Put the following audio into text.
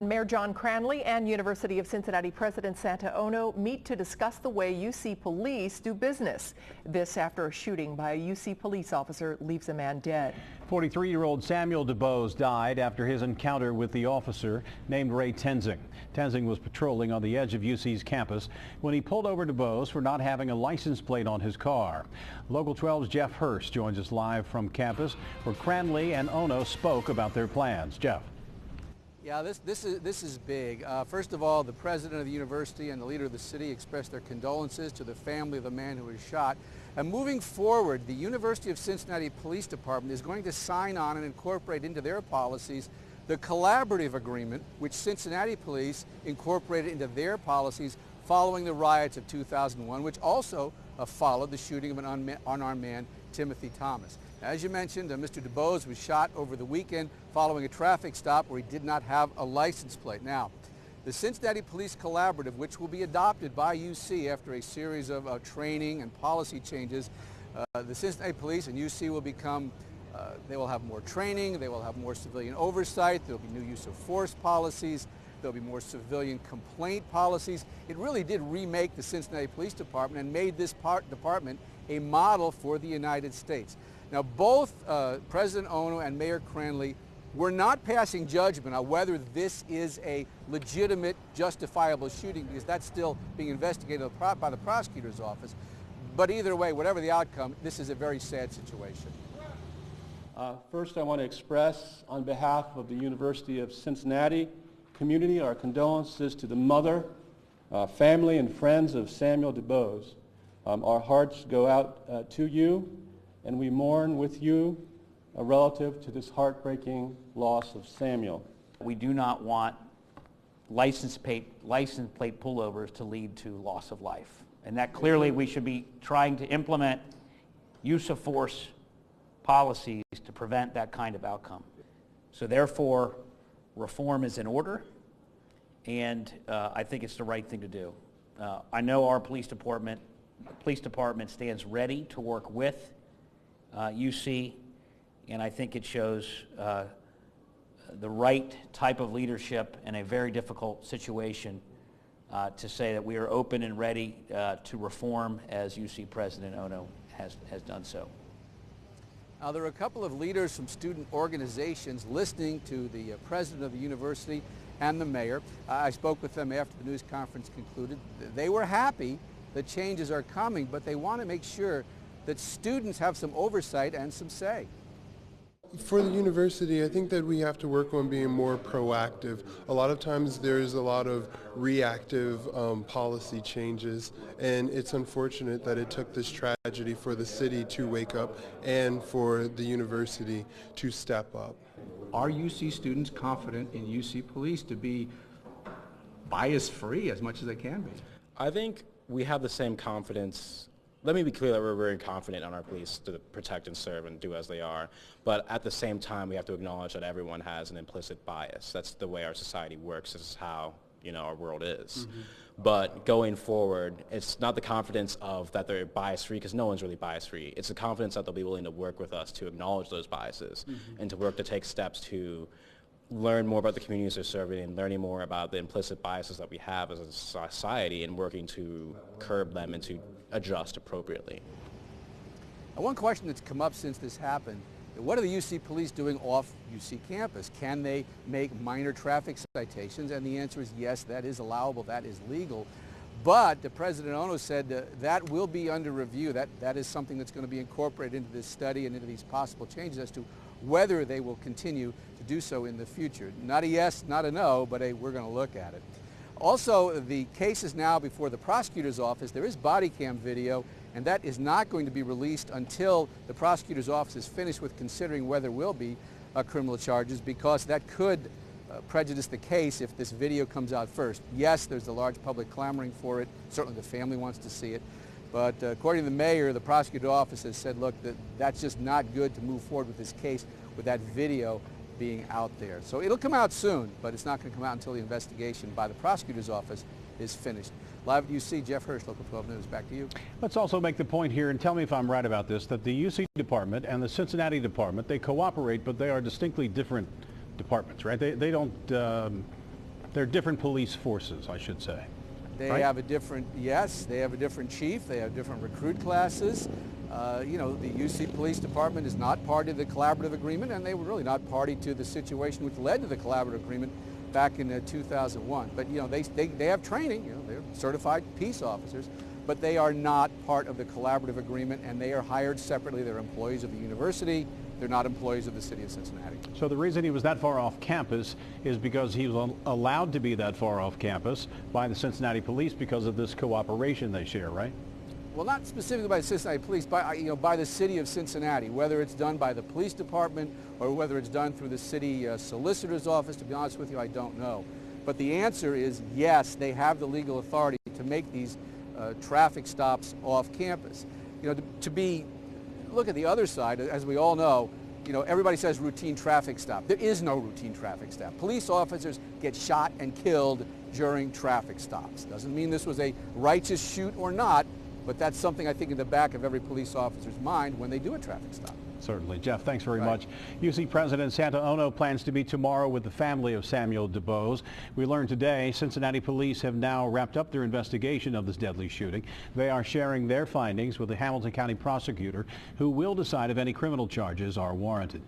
Mayor John Cranley and University of Cincinnati President Santa Ono meet to discuss the way UC police do business. This after a shooting by a UC police officer leaves a man dead. 43-year-old Samuel DuBose died after his encounter with the officer named Ray Tenzing. Tenzing was patrolling on the edge of UC's campus when he pulled over DuBose for not having a license plate on his car. Local 12's Jeff Hurst joins us live from campus where Cranley and Ono spoke about their plans. Jeff. Yeah, this is big. First of all, the president of the university and the leader of the city expressed their condolences to the family of the man who was shot. And moving forward, the University of Cincinnati Police Department is going to sign on and incorporate into their policies the collaborative agreement which Cincinnati Police incorporated into their policies following the riots of 2001, which also followed the shooting of an unarmed man, Timothy Thomas. As you mentioned, Mr. DuBose was shot over the weekend following a traffic stop where he did not have a license plate. Now, the Cincinnati Police Collaborative, which will be adopted by UC after a series of training and policy changes, the Cincinnati Police and UC will become, they will have more training, they will have more civilian oversight, there will be new use of force policies, there will be more civilian complaint policies. It really did remake the Cincinnati Police Department and made this department a model for the United States. Now, both President Ono and Mayor Cranley were not passing judgment on whether this is a legitimate, justifiable shooting, because that's still being investigated by the prosecutor's office. But either way, whatever the outcome, this is a very sad situation. First, I want to express on behalf of the University of Cincinnati community our condolences to the mother, family, and friends of Samuel DuBose. Our hearts go out to you, and we mourn with you relative to this heartbreaking loss of Samuel. We do not want license plate pullovers to lead to loss of life. And that clearly we should be trying to implement use of force policies to prevent that kind of outcome. So therefore, reform is in order, and I think it's the right thing to do. I know our police department stands ready to work with UC, and I think it shows the right type of leadership in a very difficult situation to say that we are open and ready to reform as UC President Ono has done so. Now, there are a couple of leaders from student organizations listening to the president of the university and the mayor. I spoke with them after the news conference concluded. They were happy that changes are coming, but they want to make sure that students have some oversight and some say. For the university, I think that we have to work on being more proactive. A lot of times there's a lot of reactive policy changes, and it's unfortunate that it took this tragedy for the city to wake up and for the university to step up. Are UC students confident in UC police to be bias-free as much as they can be? I think we have the same confidence. Let me be clear that we're very confident in our police to protect and serve and do as they are. But at the same time, we have to acknowledge that everyone has an implicit bias. That's the way our society works. This is how, our world is. Mm-hmm. But going forward, it's not the confidence of that they're bias-free, because no one's really bias-free. It's the confidence that they'll be willing to work with us to acknowledge those biases, mm-hmm. and to work to take steps to learn more about the communities they're serving and learning more about the implicit biases that we have as a society, and working to curb them and to adjust appropriately. Now, one question that's come up since this happened, what are the UC police doing off UC campus? Can they make minor traffic citations? And the answer is yes, that is allowable, that is legal. But the President Ono said that will be under review. That is something that's going to be incorporated into this study and into these possible changes as to whether they will continue to do so in the future. Not a yes, not a no, but we're going to look at it. Also, the case is now before the prosecutor's office. There is body cam video, and that is not going to be released until the prosecutor's office is finished with considering whether there will be criminal charges, because that could prejudice the case if this video comes out first. Yes, there's a large public clamoring for it. Certainly the family wants to see it. But according to the mayor, the prosecutor's office has said, look, that's just not good to move forward with this case with that video being out there. So it'll come out soon, but it's not going to come out until the investigation by the prosecutor's office is finished. Live at UC, Jeff Hurst, Local 12 News. Back to you. Let's also make the point here, and tell me if I'm right about this, that the UC department and the Cincinnati department, they cooperate, but they are distinctly different departments, right? They don't They're different police forces, I should say. They right? have a different, yes, they have a different chief, they have different recruit classes. You know, the UC Police Department is not party to the collaborative agreement, and they were really not party to the situation which led to the collaborative agreement back in 2001. But, you know, they have training, you know, they're certified peace officers, but they are not part of the collaborative agreement, and they are hired separately. They're employees of the university. They're not employees of the city of Cincinnati. So the reason he was that far off campus is because he was allowed to be that far off campus by the Cincinnati police because of this cooperation they share, right? Well, not specifically by the Cincinnati police, by the city of Cincinnati, whether it's done by the police department or whether it's done through the city solicitor's office. To be honest with you, I don't know. But the answer is yes, they have the legal authority to make these traffic stops off campus. You know, look at the other side, as we all know, you know, everybody says routine traffic stop. There is no routine traffic stop. Police officers get shot and killed during traffic stops. Doesn't mean this was a righteous shoot or not, but that's something I think in the back of every police officer's mind when they do a traffic stop. Certainly. Jeff, thanks very Right. much. UC President Santa Ono plans to meet tomorrow with the family of Samuel DuBose. We learned today Cincinnati police have now wrapped up their investigation of this deadly shooting. They are sharing their findings with the Hamilton County prosecutor, who will decide if any criminal charges are warranted.